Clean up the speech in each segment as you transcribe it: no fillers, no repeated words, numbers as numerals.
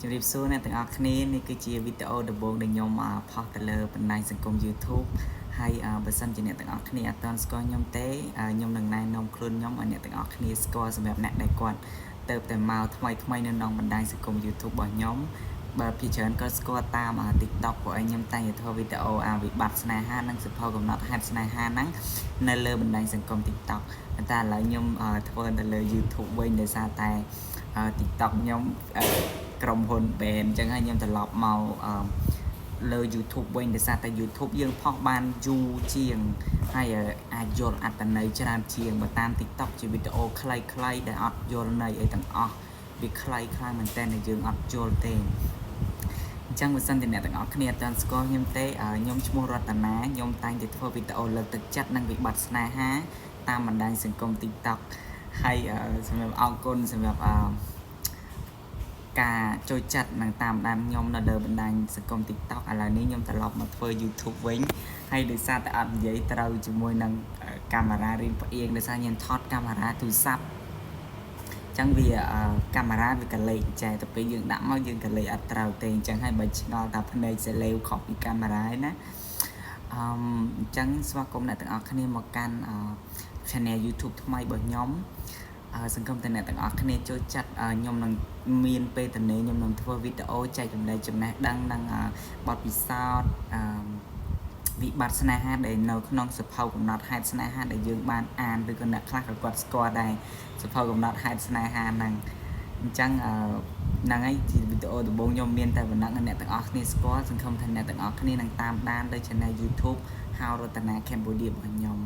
ជំរាបសួរអ្នកទាំងអស់គ្នានេះគឺជាវីដេអូដំបូងដែលខ្ញុំផុសទៅលើបណ្ដាញសង្គម YouTube ហើយបើសិនជាអ្នកទាំងអស់គ្នាអត់ទាន់ស្គាល់ខ្ញុំទេខ្ញុំនឹងណែនាំខ្លួនខ្ញុំឲ្យអ្នកទាំងអស់គ្នាស្គាល់សម្រាប់អ្នកដែលគាត់ទៅតែមកថ្មីនៅក្នុងបណ្ដាញសង្គម YouTube របស់ខ្ញុំបើភាគច្រើនក៏ស្គាល់តាម TikTok ព្រោះខ្ញុំតែងតែធ្វើវីដេអូវិបត្តិស្នេហានិងសភៅកំណត់ហេតុស្នេហាហ្នឹងនៅលើបណ្ដាញសង្គម TikTok តែឥឡូវខ្ញុំធ្វើទៅលើ YouTube វិញដោយសារតែ TikTok ខ្ញុំក្រុមហ៊ុន ban អញ្ចឹងហើយខ្ញុំត្រឡប់មកលើ YouTube វិញដោយសារតែ YouTube យើងផុសបានយូរជាងហើយអាចយល់អត្ថន័យច្រើនជាងបើតាម TikTok ជាវីដេអូខ្លីៗដែលអត់យល់ន័យអីទាំងអស់វាខ្លីៗមែនតើយើងអត់យល់ទេអញ្ចឹងបើសិនជាអ្នកទាំងអស់គ្នាអត់ទាន់ស្គាល់ខ្ញុំទេខ្ញុំឈ្មោះរតនាខ្ញុំតែងតែធ្វើវីដេអូលើកទឹកចិត្តនិងវិបត្តិស្នេហាតាមបណ្ដាញសង្គម TikTok ហើយសម្រាប់អរគុណសម្រាប់ការចូលចិត្តនិងតាមដានខ្ញុំនៅលើបណ្ដាញសង្គម TikTok ឥឡូវនេះខ្ញុំត្រឡប់មកធ្វើ YouTube វិញហើយដោយសារតែអត់និយាយត្រូវជាមួយនឹងកាមេរ៉ារៀងផ្អៀងដោយសារខ្ញុំថតកាមេរ៉ាទូរស័ព្ទអញ្ចឹងវាកាមេរ៉ាវាកលេចចែទៅពេលយើងដាក់មកយើងកលេចអត់ត្រូវទេអញ្ចឹងហើយបើឆ្ងល់ថាភ្នែកសេលេវខុសពីកាមេរ៉ាឯណាអញ្ចឹងស្វាគមន៍អ្នកទាំងអស់គ្នាមកកាន់ Channel YouTube ថ្មីរបស់ខ្ញុំសង្គមតែអ្នកទាំងអស់គ្នាចូលចិត្តខ្ញុំនឹងមានពេលតនេខ្ញុំនឹងធ្វើវីដេអូចែកចំណេះដឹងនិងបទពិសោធន៍វិបត្តិស្នេហាដែលនៅក្នុងសភៅកំណត់ហេតុស្នេហាដែលយើងបានអានឬក៏អ្នកខ្លះក៏គាត់ស្គាល់ដែរសភៅកំណត់ហេតុស្នេហាហ្នឹងអញ្ចឹងហ្នឹងហើយជាវីដេអូដំបូងខ្ញុំមានតែប៉ុណ្ណឹងអ្នកទាំងអស់គ្នាស្គាល់សង្ឃឹមថាអ្នកទាំងអស់គ្នានឹងតាមដានលើ Channel YouTube ហៅរតនា Cambodia របស់ខ្ញុំ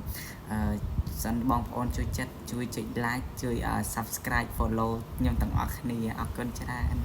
សិនបងប្អូនជួយចិត្តជួយចុច like ជួយ subscribe follow ខ្ញុំទាំងអស់គ្នាអរគុណច្រើន